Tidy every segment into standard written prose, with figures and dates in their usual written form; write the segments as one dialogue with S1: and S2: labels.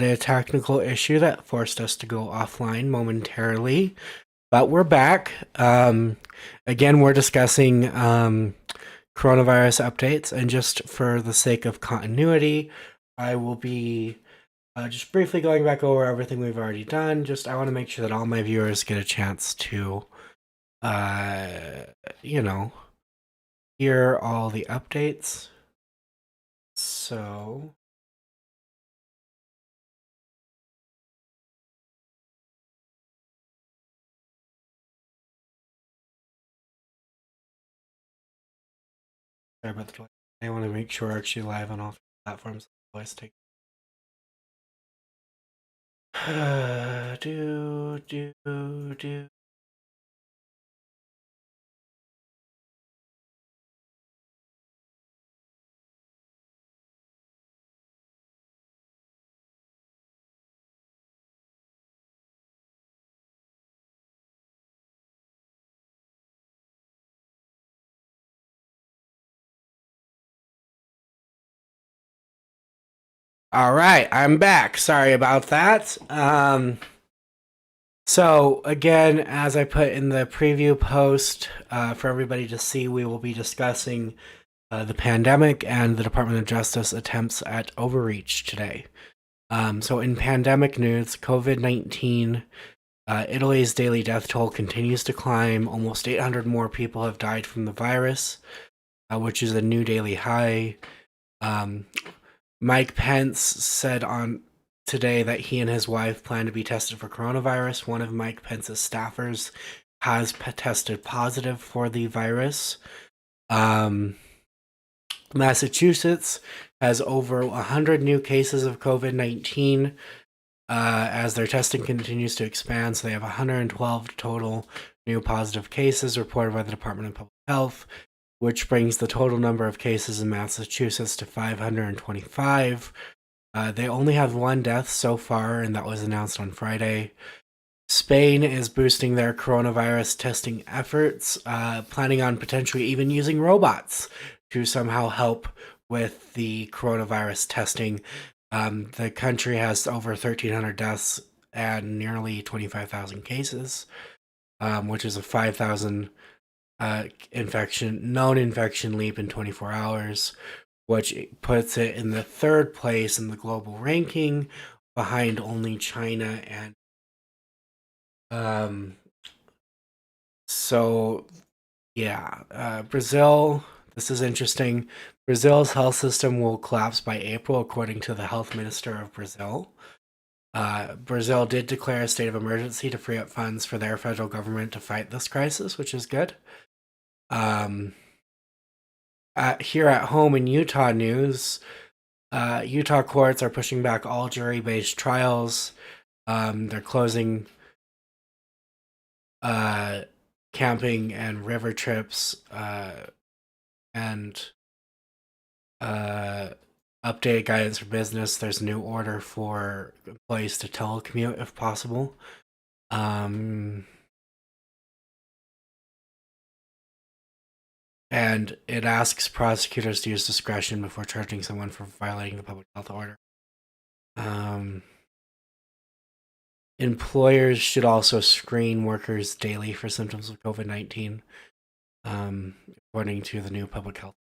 S1: a technical issue that forced us to go offline momentarily, but we're back. Again, we're discussing coronavirus updates, and just for the sake of continuity, I will be just briefly going back over everything we've already done. I want to make sure that all my viewers get a chance to, uh, you know, hear all the updates. So, sorry about the delay. I want to make sure we're actually live on all platforms. Voice take. Do. All right, I'm back. Sorry about that. So again, as I put in the preview post for everybody to see, we will be discussing the pandemic and the Department of Justice attempts at overreach today. So in pandemic news, COVID-19, Italy's daily death toll continues to climb. Almost 800 more people have died from the virus, which is a new daily high. Mike Pence said on today that he and his wife plan to be tested for coronavirus. One of Mike Pence's staffers has tested positive for the virus. Massachusetts has over 100 new cases of COVID-19 as their testing continues to expand. So they have 112 total new positive cases reported by the Department of Public Health, which brings the total number of cases in Massachusetts to 525. They only have one death so far, and that was announced on Friday. Spain is boosting their coronavirus testing efforts, planning on potentially even using robots to somehow help with the coronavirus testing. The country has over 1,300 deaths and nearly 25,000 cases, which is a 5,000 known infection leap in 24 hours, which puts it in the third place in the global ranking, behind only China and so yeah, Brazil. This is interesting. Brazil's health system will collapse by April, according to the health minister of Brazil. Brazil did declare a state of emergency to free up funds for their federal government to fight this crisis, which is good. Here at home in Utah news, Utah courts are pushing back all jury-based trials. They're closing camping and river trips and updated guidance for business. There's a new order for employees to telecommute if possible. And it asks prosecutors to use discretion before charging someone for violating the public health order. Employers should also screen workers daily for symptoms of COVID-19, according to the new public health.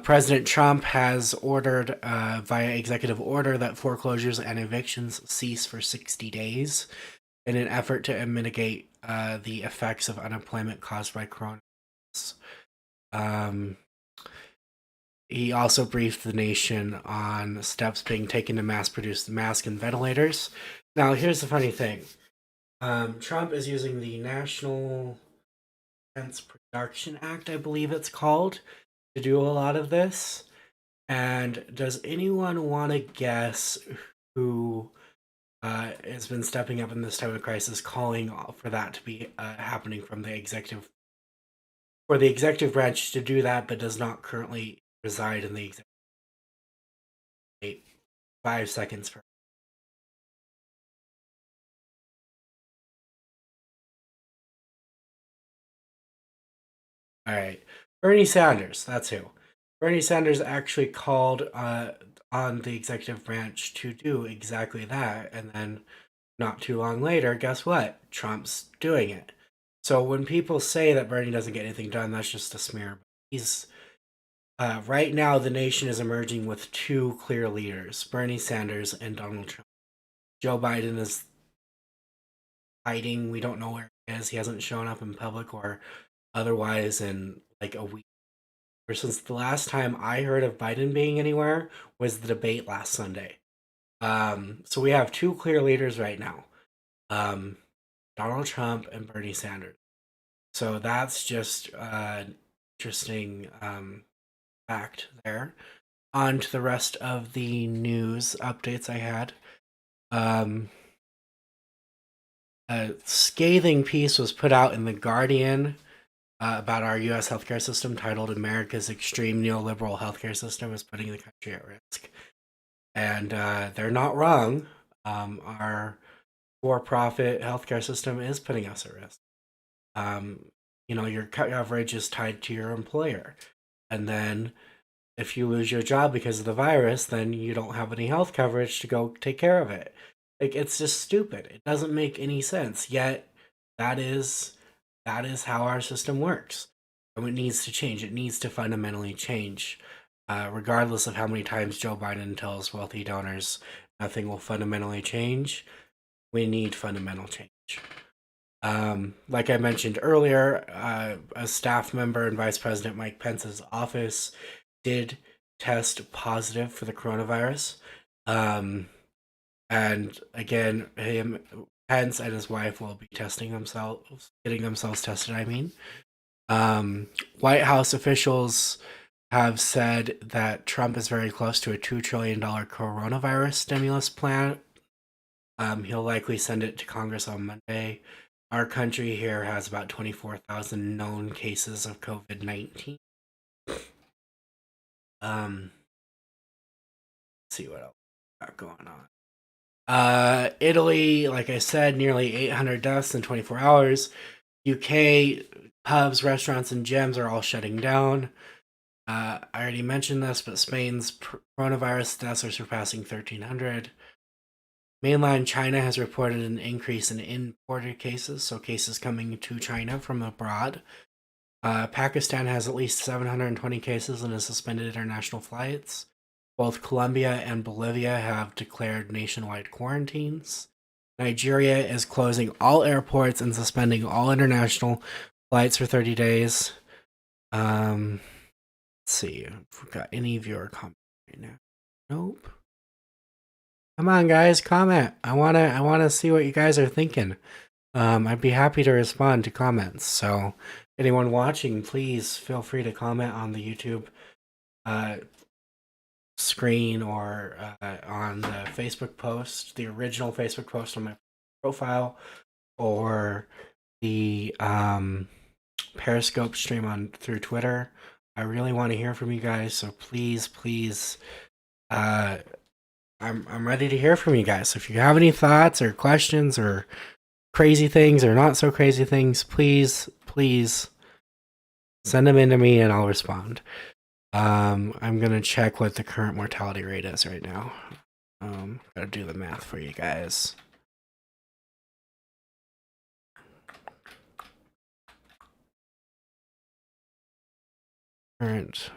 S1: President Trump has ordered via executive order that foreclosures and evictions cease for 60 days in an effort to mitigate the effects of unemployment caused by coronavirus. He also briefed the nation on steps being taken to mass produce masks and ventilators. Now, here's the funny thing. Trump is using the National Defense Production Act, I believe it's called, to do a lot of this. And does anyone want to guess who has been stepping up in this time of crisis, calling for that to be happening from the executive, for the executive branch to do that, but does not currently reside in the executive? 5 seconds for. All right, Bernie Sanders. That's who. Bernie Sanders actually called on the executive branch to do exactly that, and then not too long later, guess what? Trump's doing it. So when people say that Bernie doesn't get anything done, that's just a smear. He's right now the nation is emerging with two clear leaders: Bernie Sanders and Donald Trump. Joe Biden is hiding. We don't know where he is. He hasn't shown up in public or otherwise in like a week. Or since the last time I heard of Biden being anywhere was the debate last Sunday. So we have two clear leaders right now. Donald Trump and Bernie Sanders. So that's just interesting fact there. On to the rest of the news updates I had. A scathing piece was put out in The Guardian about our U.S. healthcare system titled America's Extreme Neoliberal Healthcare System is Putting the Country at Risk. And they're not wrong. Our for-profit healthcare system is putting us at risk. Your coverage is tied to your employer. And then if you lose your job because of the virus, then you don't have any health coverage to go take care of it. Like, it's just stupid. It doesn't make any sense. Yet that is how our system works. And it needs to change. It needs to fundamentally change. Regardless of how many times Joe Biden tells wealthy donors nothing will fundamentally change, we need fundamental change. Like I mentioned earlier, a staff member in Vice President Mike Pence's office did test positive for the coronavirus. And again, Pence and his wife will be getting themselves tested, I mean. White House officials have said that Trump is very close to a $2 trillion coronavirus stimulus plan. He'll likely send it to Congress on Monday. Our country here has about 24,000 known cases of COVID-19. Let's see what else we got going on. Italy, like I said, nearly 800 deaths in 24 hours. UK, pubs, restaurants, and gyms are all shutting down. I already mentioned this, but Spain's coronavirus deaths are surpassing 1,300. Mainland China has reported an increase in imported cases, so cases coming to China from abroad. Pakistan has at least 720 cases and has suspended international flights. Both Colombia and Bolivia have declared nationwide quarantines. Nigeria is closing all airports and suspending all international flights for 30 days. Let's see if we've got any viewer comments right now. Nope. Come on, guys, comment. I wanna see what you guys are thinking. I'd be happy to respond to comments. So, anyone watching, please feel free to comment on the YouTube screen or on the Facebook post, the original Facebook post on my profile, or the Periscope stream through Twitter. I really want to hear from you guys, so please, I'm ready to hear from you guys. So if you have any thoughts or questions or crazy things or not so crazy things, please send them in to me and I'll respond. I'm gonna check what the current mortality rate is right now. Gotta do the math for you guys. Current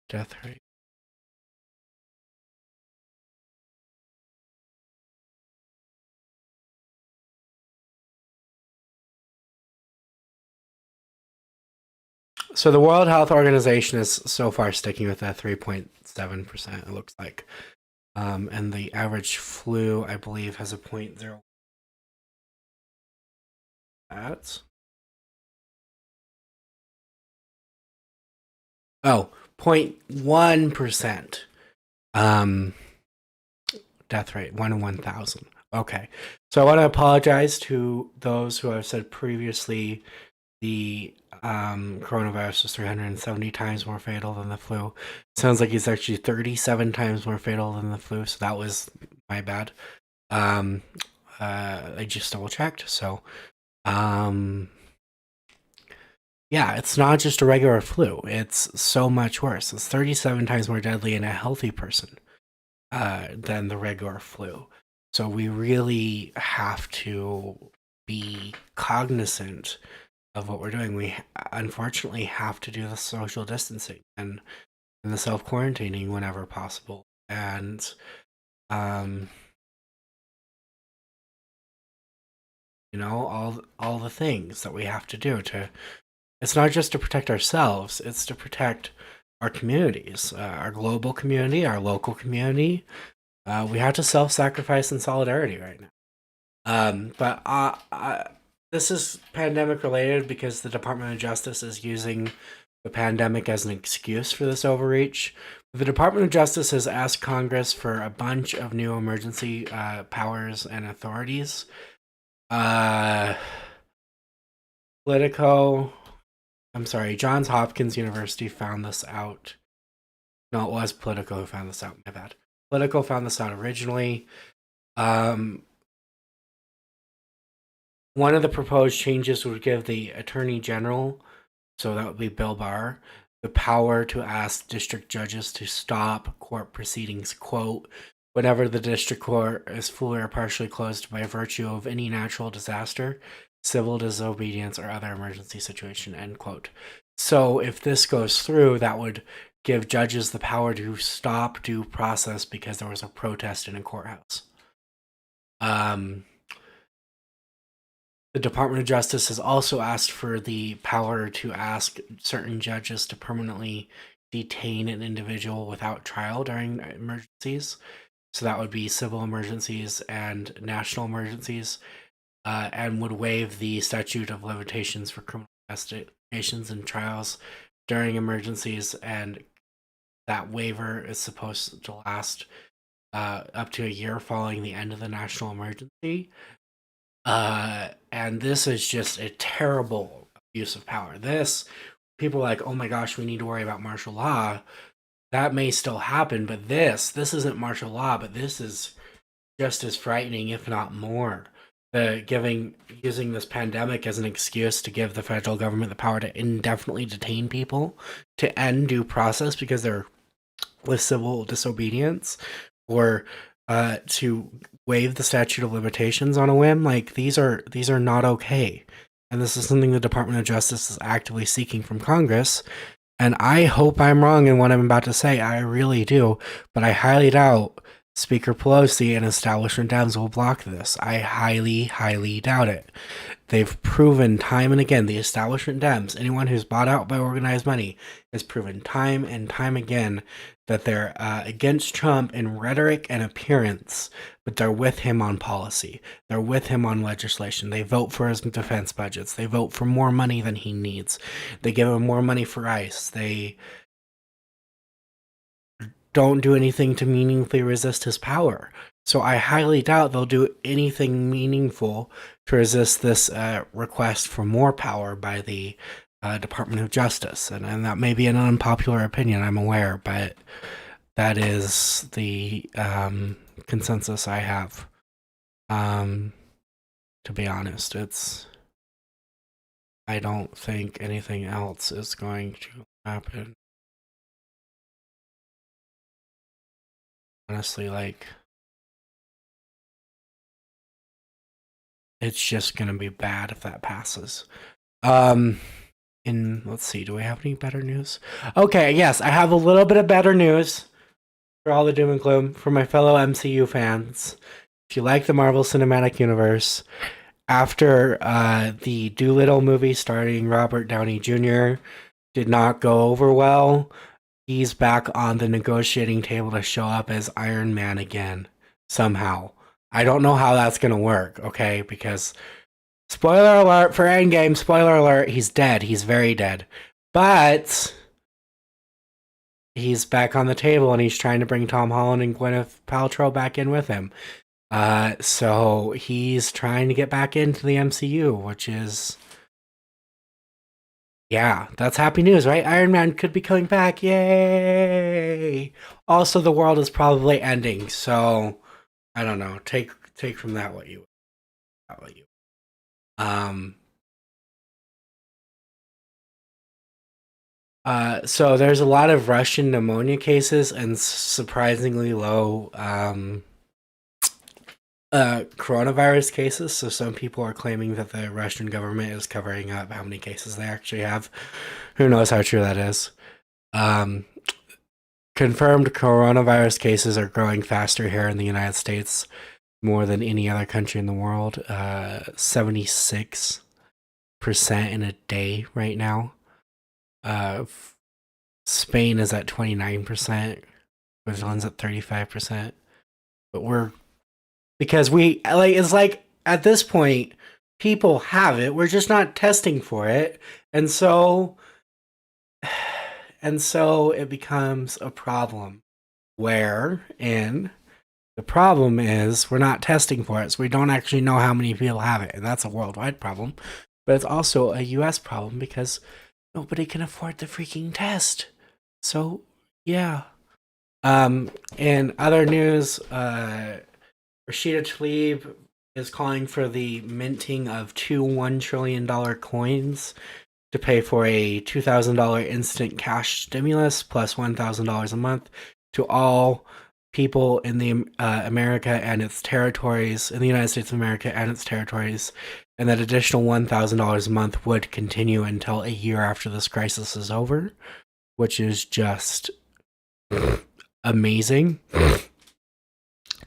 S1: death rate. So the World Health Organization is so far sticking with that 3.7%, it looks like. And the average flu, I believe, has a 0.0. That's 0.1%. Death rate, 1 in 1,000. Okay. So I want to apologize to those who have said previously the coronavirus was 370 times more fatal than the flu. Sounds like it's actually 37 times more fatal than the flu, so that was my bad. I just double checked, so yeah, it's not just a regular flu. It's so much worse. It's 37 times more deadly in a healthy person than the regular flu. So we really have to be cognizant of what we're doing. We unfortunately have to do the social distancing and the self quarantining whenever possible. And um, all the things that we have to do to. It's not just to protect ourselves; it's to protect our communities, our global community, our local community. We have to self-sacrifice in solidarity right now. But this is pandemic related because the Department of Justice is using the pandemic as an excuse for this overreach. The Department of Justice has asked Congress for a bunch of new emergency powers and authorities. Uh, Politico, I'm sorry, Johns Hopkins University found this out. No, it was Politico who found this out. My bad. Politico found this out originally. Um, One of the proposed changes would give the Attorney General, so that would be Bill Barr, the power to ask district judges to stop court proceedings, quote, whenever the district court is fully or partially closed by virtue of any natural disaster, civil disobedience, or other emergency situation, end quote. So if this goes through, that would give judges the power to stop due process because there was a protest in a courthouse. The Department of Justice has also asked for the power to ask certain judges to permanently detain an individual without trial during emergencies. So that would be civil emergencies and national emergencies, and would waive the statute of limitations for criminal investigations and trials during emergencies. And that waiver is supposed to last up to a year following the end of the national emergency. And this is just a terrible abuse of power. People are like, oh my gosh, we need to worry about martial law. That may still happen, but this isn't martial law, but this is just as frightening, if not more. Using this pandemic as an excuse to give the federal government the power to indefinitely detain people, to end due process because they're with civil disobedience, or to waive the statute of limitations on a whim. Like these are not okay, and this is something the Department of Justice is actively seeking from Congress. And I hope I'm wrong in what I'm about to say. I really do, but I highly doubt Speaker Pelosi and establishment Dems will block this. I highly, highly doubt it. They've proven time and again, the establishment Dems, anyone who's bought out by organized money, has proven time and time again that they're against Trump in rhetoric and appearance, but they're with him on policy. They're with him on legislation. They vote for his defense budgets. They vote for more money than he needs. They give him more money for ICE. They don't do anything to meaningfully resist his power. So I highly doubt they'll do anything meaningful to resist this request for more power by the Department of Justice. And that may be an unpopular opinion, I'm aware, but that is the consensus I have. To be honest, I don't think anything else is going to happen. Honestly, like, it's just gonna be bad if that passes. Let's see, do we have any better news? Okay, yes, I have a little bit of better news for all the doom and gloom for my fellow MCU fans. If you like the Marvel Cinematic Universe, after the Doolittle movie starring Robert Downey Jr. did not go over well, he's back on the negotiating table to show up as Iron Man again, somehow. I don't know how that's gonna work, okay? Because, spoiler alert for Endgame, spoiler alert, he's dead. He's very dead. But he's back on the table and he's trying to bring Tom Holland and Gwyneth Paltrow back in with him. So he's trying to get back into the MCU, which is, yeah, that's happy news, right? Iron Man could be coming back. Yay! Also, the world is probably ending, so I don't know. Take from that what you. Um So there's a lot of Russian pneumonia cases and surprisingly low coronavirus cases. So some people are claiming that the Russian government is covering up how many cases they actually have. Who knows how true that is? Um, Confirmed coronavirus cases are growing faster here in the United States more than any other country in the world. 76% in a day right now. Spain is at 29%. Switzerland's at 35%. But because it's like at this point, people have it. We're just not testing for it. And so it becomes a problem wherein the problem is we're not testing for it, so we don't actually know how many people have it, and that's a worldwide problem. But it's also a US problem because nobody can afford the freaking test. So, yeah. In other news, Rashida Tlaib is calling for the minting of two $1 trillion coins to pay for a $2,000 instant cash stimulus plus $1,000 a month to all people in the America and its territories, in the United States of America and its territories, and that additional $1,000 a month would continue until a year after this crisis is over, which is just amazing.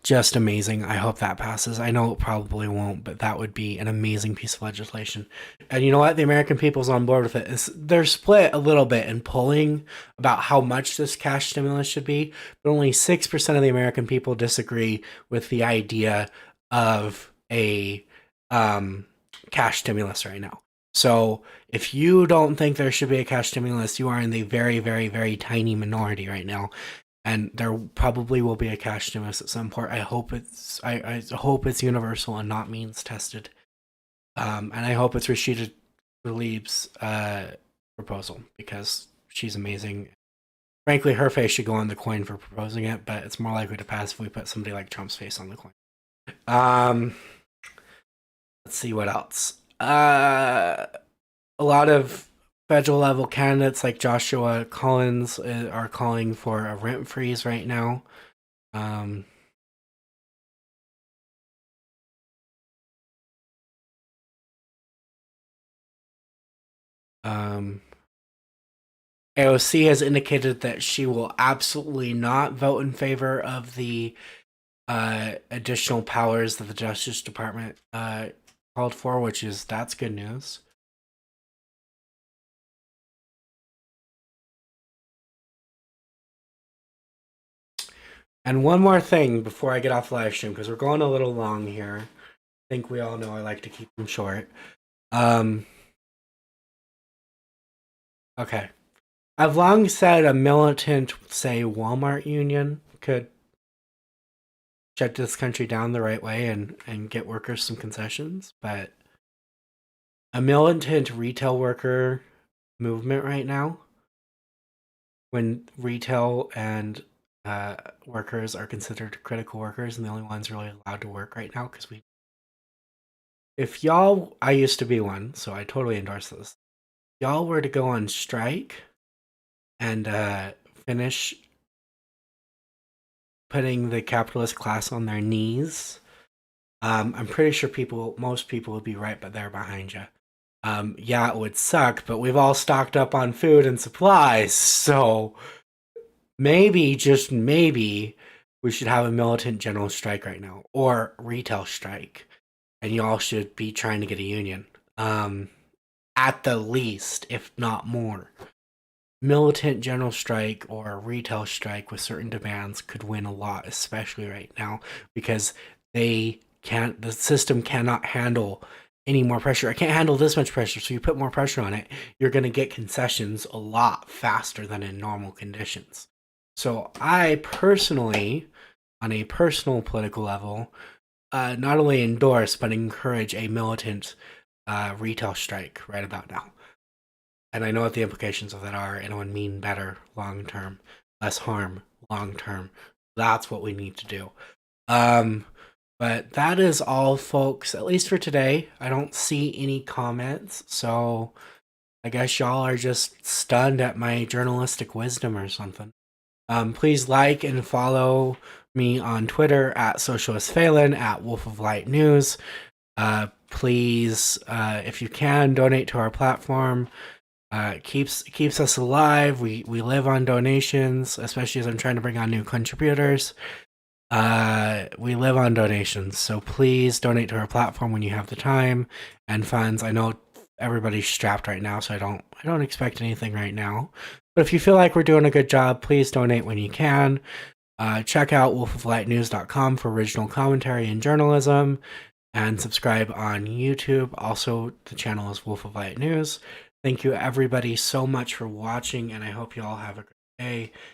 S1: Just amazing. I hope that passes. I know it probably won't, but that would be an amazing piece of legislation. And you know what? The American people's on board with it. They're split a little bit in polling about how much this cash stimulus should be, but only 6% of the American people disagree with the idea of a cash stimulus right now. So if you don't think there should be a cash stimulus, you are in the very, very, very tiny minority right now. And there probably will be a cash stimulus at some point. I hope it's universal and not means tested. And I hope it's Rashida Tlaib's proposal because she's amazing. Frankly, her face should go on the coin for proposing it, but it's more likely to pass if we put somebody like Trump's face on the coin. Let's see what else. A lot of federal level candidates like Joshua Collins are calling for a rent freeze right now. AOC has indicated that she will absolutely not vote in favor of the additional powers that the Justice Department called for, that's good news. And one more thing before I get off the live stream, because we're going a little long here. I think we all know I like to keep them short. Okay. I've long said a militant, say, Walmart union could shut this country down the right way and get workers some concessions, but a militant retail worker movement right now, when retail and workers are considered critical workers and the only ones really allowed to work right now, because I used to be one, so I totally endorse this. Y'all were to go on strike and finish putting the capitalist class on their knees, I'm pretty sure most people would be right, but they're behind you. Yeah, it would suck, but we've all stocked up on food and supplies, so maybe, just maybe, we should have a militant general strike right now, or retail strike, and y'all should be trying to get a union. At the least, if not more. Militant general strike or a retail strike with certain demands could win a lot, especially right now, because the system cannot handle any more pressure. I can't handle this much pressure, so you put more pressure on it, you're going to get concessions a lot faster than in normal conditions. So I personally, on a personal political level, not only endorse but encourage a militant retail strike right about now. And I know what the implications of that are, and it would mean better long term, less harm long term. That's what we need to do. But that is all, folks, at least for today. I don't see any comments, so I guess y'all are just stunned at my journalistic wisdom or something. Please like and follow me on Twitter at Socialist Phelan, at Wolf of Light News. Please, if you can, donate to our platform. Keeps us alive. We live on donations, especially as I'm trying to bring on new contributors. We live on donations, so please donate to our platform when you have the time and funds. I know everybody's strapped right now, so I don't expect anything right now. But if you feel like we're doing a good job, please donate when you can. Check out wolfoflightnews.com for original commentary and journalism, and subscribe on YouTube. Also, the channel is Wolf of Light News. Thank you everybody so much for watching, and I hope you all have a great day.